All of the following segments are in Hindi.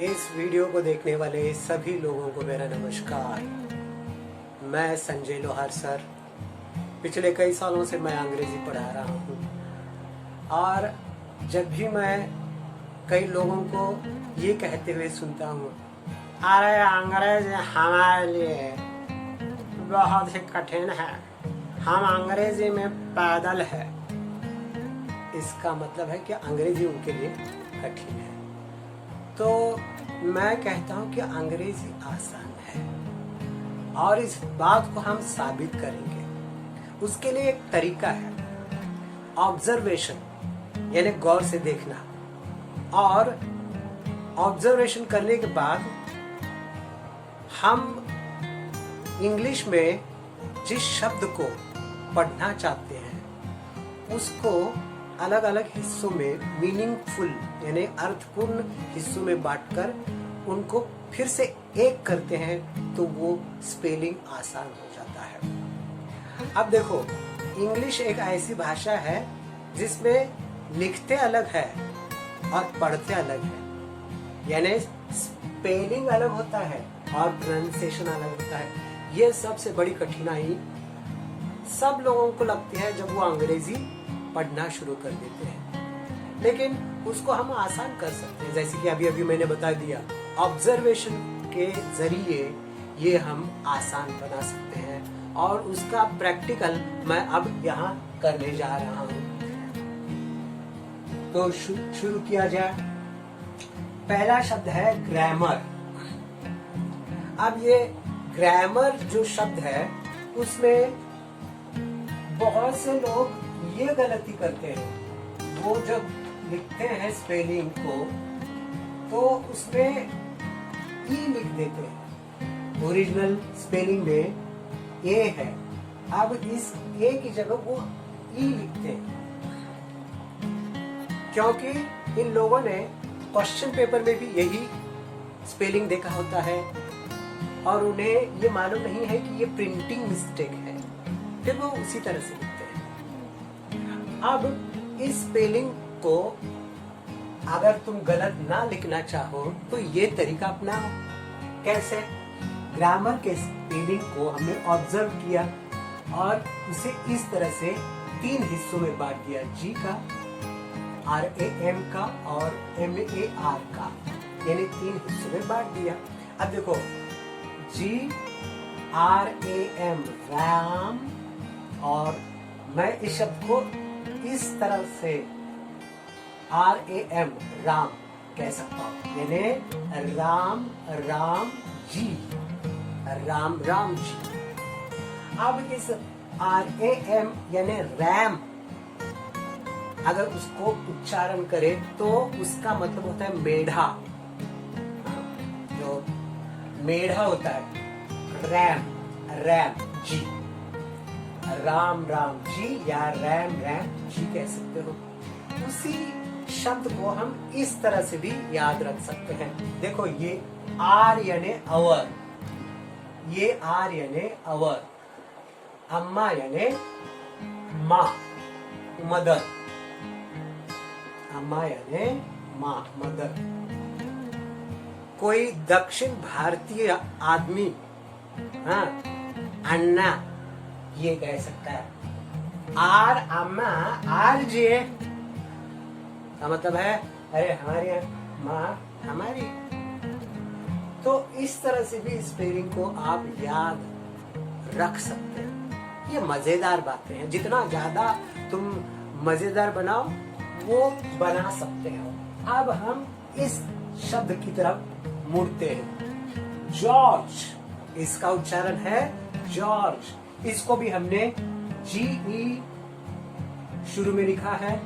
इस वीडियो को देखने वाले सभी लोगों को मेरा नमस्कार। मैं संजय लोहार सर, पिछले कई सालों से मैं अंग्रेजी पढ़ा रहा हूँ और जब भी मैं कई लोगों को ये कहते हुए सुनता हूँ, अरे अंग्रेजी हमारे लिए बहुत ही कठिन है, हम अंग्रेजी में पैदल है, इसका मतलब है कि अंग्रेजी उनके लिए कठिन है। तो मैं कहता हूं कि अंग्रेजी आसान है और इस बात को हम साबित करेंगे। उसके लिए एक तरीका है, ऑब्जर्वेशन, यानी गौर से देखना। और ऑब्जर्वेशन करने के बाद हम इंग्लिश में जिस शब्द को पढ़ना चाहते हैं उसको अलग अलग हिस्सों में, मीनिंगफुल यानी अर्थपूर्ण हिस्सों में बांटकर उनको फिर से एक करते हैं तो वो स्पेलिंग आसान हो जाता है। अब देखो, इंग्लिश एक ऐसी भाषा है जिसमें लिखते अलग है और पढ़ते अलग है, यानी स्पेलिंग अलग होता है और प्रोनाउंसिएशन अलग होता है। ये सबसे बड़ी कठिनाई सब लोगों को लगती है जब वो अंग्रेजी पढ़ना शुरू कर देते हैं, लेकिन उसको हम आसान कर सकते हैं। जैसे कि अभी मैंने बता दिया, ऑब्जर्वेशन के जरिए ये हम आसान बना सकते हैं और उसका प्रैक्टिकल मैं अब यहाँ करने जा रहा हूँ। तो शुरू किया जाए। पहला शब्द है ग्रामर। अब ये ग्रामर जो शब्द है उसमें बहुत से लोग ये गलती करते हैं, वो जब लिखते हैं स्पेलिंग को तो उसमें ई लिख देते हैं। ओरिजिनल स्पेलिंग में ए है, अब इस ए की जगह वो ई लिखते हैं, क्योंकि इन लोगों ने क्वेश्चन पेपर में भी यही स्पेलिंग देखा होता है और उन्हें ये मालूम नहीं है कि ये प्रिंटिंग मिस्टेक है, फिर वो उसी तरह से लिखते हैं। अब इस स्पेलिंग को अगर तुम गलत ना लिखना चाहो तो ये तरीका अपनाओ। कैसे? ग्रामर के स्पेलिंग को हमने ऑब्जर्व किया और उसे इस तरह से 3 हिस्सों में बांट दिया, जी का, RAM का और MAR का, यानी 3 हिस्सों में बांट दिया। अब देखो, GRAM राम, और मैं इस शब्द को इस तरह से RAM राम कह सकता हूँ, यानी राम राम जी, राम राम जी। अब इस RAM यानी रैम अगर उसको उच्चारण करें तो उसका मतलब होता है मेढ़ा। जो मेढ़ा होता है, रैम रैम जी, राम राम जी या रैम रैम जी कह सकते हो। उसी शब्द को हम इस तरह से भी याद रख सकते हैं। देखो, ये आर यानी अवर, ये आर यानी अवर, अम्मा यानी माँ, मदर, अम्मा यानी माँ, मदर। कोई दक्षिण भारतीय आदमी, हाँ, अन्ना ये कह सकता है। आर अम्मा, आर जी का मतलब है अरे हमारी माँ हमारी। तो इस तरह से भी स्पेलिंग को आप याद रख सकते हैं। ये मजेदार बातें हैं, जितना ज्यादा तुम मजेदार बनाओ वो बना सकते हो। अब हम इस शब्द की तरफ मुड़ते हैं। जॉर्ज, इसका उच्चारण है जॉर्ज। इसको भी हमने GE शुरू में लिखा है,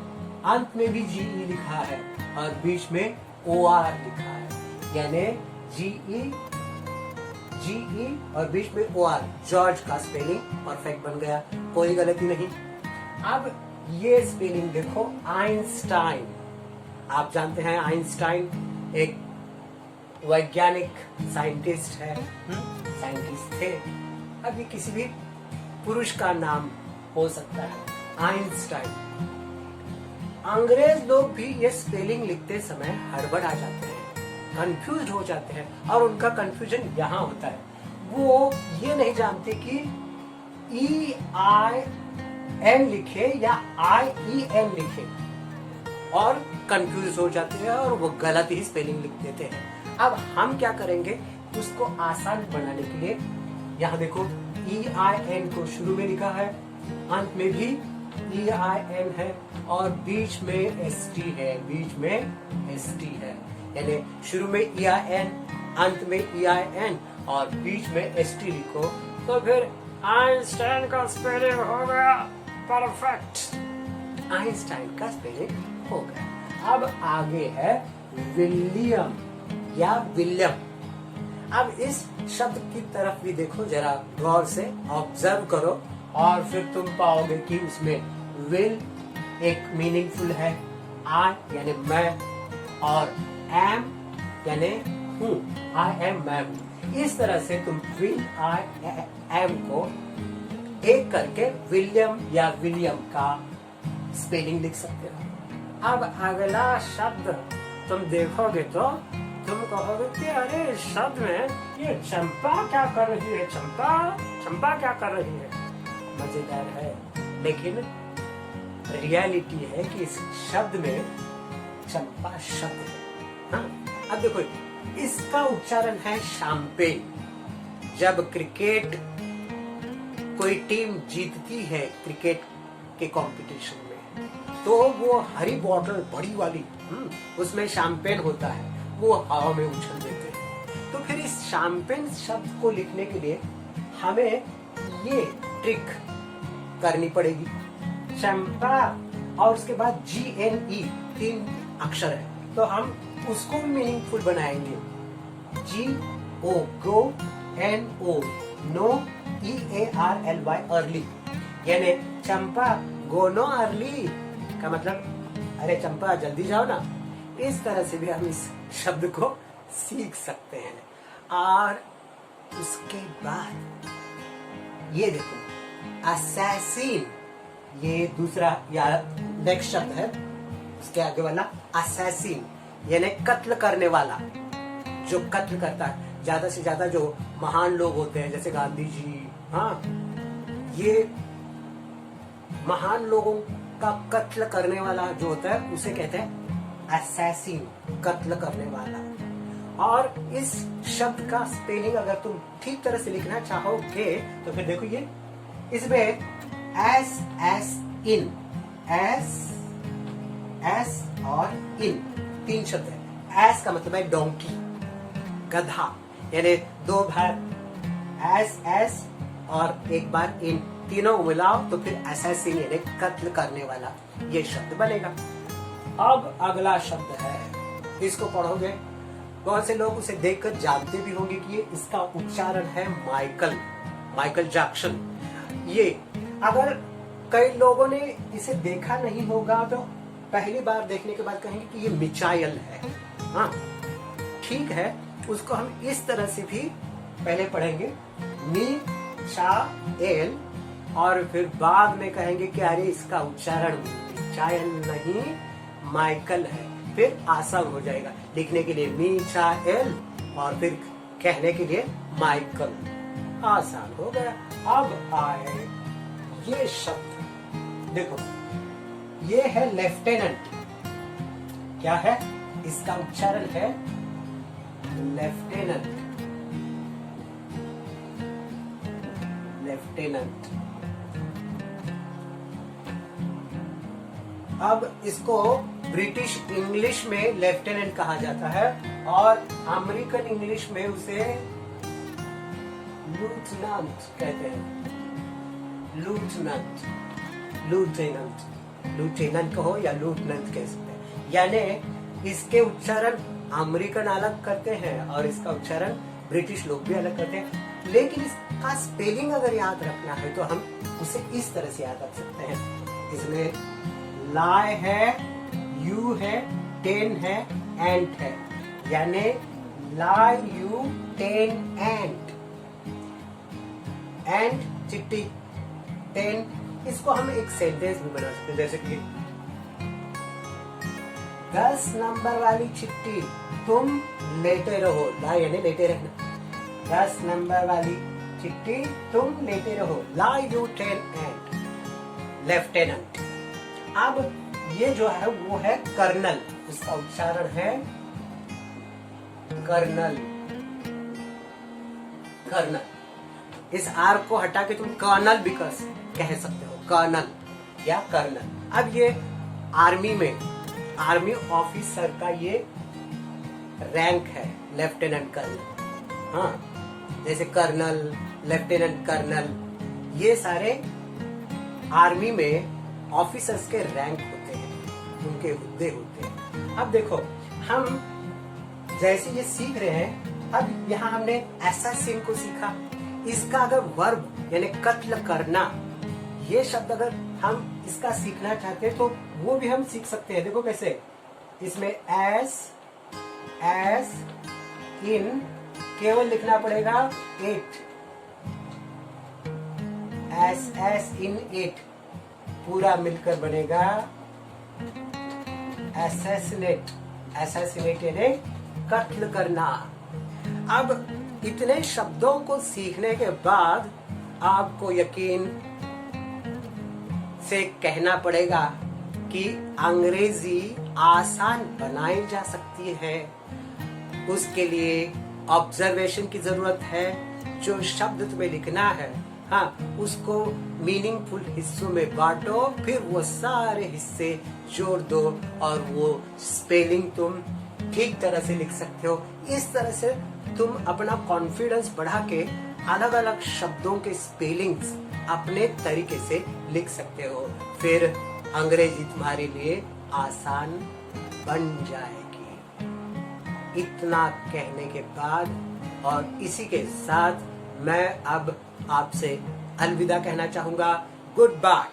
अंत में भी GE लिखा है और बीच में OR लिखा है, यानी GE और बीच में OR। जॉर्ज का स्पेलिंग परफेक्ट बन गया, कोई गलती नहीं। अब ये स्पेलिंग देखो, आइंस्टाइन। आप जानते हैं आइंस्टाइन एक वैज्ञानिक साइंटिस्ट है, साइंटिस्ट थे। अब ये किसी भी पुरुष का नाम हो सकता है, आइंस्टाइन। अंग्रेज लोग भी ये स्पेलिंग लिखते समय हड़बड़ा जाते हैं, कंफ्यूज हो जाते हैं और उनका कंफ्यूजन यहाँ होता है, वो ये नहीं जानते कि EIN लिखे या IEN लिखे और कंफ्यूज हो जाते हैं और वो गलत ही स्पेलिंग लिख देते हैं। अब हम क्या करेंगे, उसको आसान बनाने के लिए यहाँ देखो EIN को शुरू में लिखा है, अंत में भी EIN है और बीच में ST है, बीच में ST है, यानी शुरू में EIN, अंत में EIN और बीच में ST लिखो तो फिर आइंस्टाइन का स्पेलिंग हो गया परफेक्ट। आइंस्टाइन का स्पेलिंग हो गया। अब आगे है विलियम या विलियम। अब इस शब्द की तरफ भी देखो जरा गौर से, ऑब्जर्व करो और फिर तुम पाओगे कि उसमें विल एक मीनिंगफुल है, आई यानी मैं और एम यानी हूँ, आई एम मैं हूँ। इस तरह से तुम विल आई एम को एक करके विलियम या विलियम का स्पेलिंग लिख सकते हो। अब अगला शब्द तुम देखोगे तो तुम कहोगे कि अरे इस शब्द में ये चंपा क्या कर रही है, चंपा क्या कर रही है। मजेदार है, लेकिन रियलिटी है कि इस शब्द में चंपा शब्द है। हाँ, अब देखो इसका उच्चारण है शैंपेन। जब क्रिकेट कोई टीम जीतती है क्रिकेट के कंपटीशन में, तो वो हरी बोतल बड़ी वाली उसमें शैंपेन होता है, वो हवा में उछल देते हैं। तो फिर इस शैंपेन शब्द को लिखने के लिए हमें ये ट्रिक करनी पड़ेगी। चंपा और उसके बाद GNE 3 अक्षर है, तो हम उसको मीनिंगफुल बनाएंगे। GO गो, NO नो, EARLY अर्ली, यानी चंपा गोनो अर्ली का मतलब अरे चंपा जल्दी जाओ ना। इस तरह से भी हम इस शब्द को सीख सकते हैं। और उसके बाद ये देखो असैसिन, ये दूसरा या नेक्स्ट शब्द है, उसके आगे वाला असैसिन यानी कत्ल करने वाला, जो कत्ल करता है। ज्यादा से ज्यादा जो महान लोग होते हैं जैसे गांधी जी, हाँ, ये महान लोगों का कत्ल करने वाला जो होता है उसे कहते हैं असैसिन, कत्ल करने वाला। और इस शब्द का स्पेलिंग अगर तुम ठीक तरह से लिखना चाहोगे तो फिर देखो ये इसमें एस इन, एस और इन 3 शब्द है। एस का मतलब है डोंकी, गधा, यानी 2 बार एस और एक बार इन, तीनों मिलाओ तो फिर असैसिन यानी कत्ल करने वाला ये शब्द बनेगा। अब अगला शब्द है, इसको पढ़ोगे, बहुत से लोग उसे देखकर जानते भी होंगे कि ये इसका उच्चारण है माइकल जैक्सन। ये अगर कई लोगों ने इसे देखा नहीं होगा तो पहली बार देखने के बाद कहेंगे कि ये मिचाइल है। हाँ ठीक है, उसको हम इस तरह से भी पहले पढ़ेंगे, मिचाइल, और फिर बाद में कहेंगे कि अरे इसका उच्चारण मिचाइल नहीं माइकल है। फिर आसान हो जाएगा लिखने के लिए मिचाइल और फिर कहने के लिए माइकल, आसान हो गया। अब आए ये शब्द, देखो ये है लेफ्टिनेंट। क्या है इसका उच्चारण है लेफ्टिनेंट, लेफ्टिनेंट। अब इसको ब्रिटिश इंग्लिश में लेफ्टिनेंट कहा जाता है और अमेरिकन इंग्लिश में उसे लूटनंट कहते हैं। लूटेनेंट कहो या लूटनंट कह सकते हैं। यानी इसके उच्चारण अमेरिकन अलग करते हैं और इसका उच्चारण ब्रिटिश लोग भी अलग करते हैं। लेकिन इसका स्पेलिंग अगर याद रखना है तो हम उसे इस तरह से याद रख सकते हैं। इसमें लाई है, यू है, टेन है, एंट है, यानी लाई यू टेन एंट, एंट चिट्टी, टेन। इसको हम एक सेंटेंस भी बना सकते हैं, जैसे कि 10 नंबर वाली चिट्ठी तुम लेते रहो, ला यानी लेते रहना। 10 नंबर वाली चिट्ठी तुम लेते रहो, ला ल्यूटेनेंट, लेफ्टिनेंट। अब ये जो है वो है कर्नल, उसका उच्चारण है कर्नल, कर्नल। इस आर को हटा के तुम कर्नल भी कह सकते हो, कर्नल या कर्नल। अब ये आर्मी में, आर्मी ऑफिसर का ये रैंक है, लेफ्टिनेंट कर्नल। हाँ, जैसे कर्नल, लेफ्टिनेंट कर्नल, ये सारे आर्मी में ऑफिसर्स के रैंक होते हैं, उनके हुद्दे होते हैं। अब देखो, हम जैसे ये सीख रहे हैं, अब यहाँ हमने असैसिन को सीखा। इसका अगर वर्ब यानी कत्ल करना, ये शब्द अगर हम इसका सीखना चाहते हैं तो वो भी हम सीख सकते हैं। देखो कैसे, इसमें एस इन केवल लिखना पड़ेगा 8, एस इन 8 पूरा मिलकर बनेगा असैसिनेट, असैसिनेट यानी कत्ल करना। अब इतने शब्दों को सीखने के बाद आपको यकीन से कहना पड़ेगा कि अंग्रेजी आसान बनाई जा सकती है। उसके लिए ऑब्जर्वेशन की जरूरत है। जो शब्द तुम्हें लिखना है, हाँ, उसको मीनिंगफुल हिस्सों में बांटो, फिर वो सारे हिस्से जोड़ दो और वो स्पेलिंग तुम ठीक तरह से लिख सकते हो। इस तरह से तुम अपना कॉन्फिडेंस बढ़ा के अलग अलग शब्दों के स्पेलिंग्स अपने तरीके से लिख सकते हो। फिर अंग्रेजी तुम्हारे लिए आसान बन जाएगी। इतना कहने के बाद और इसी के साथ मैं अब आपसे अलविदा कहना चाहूंगा। Good bye.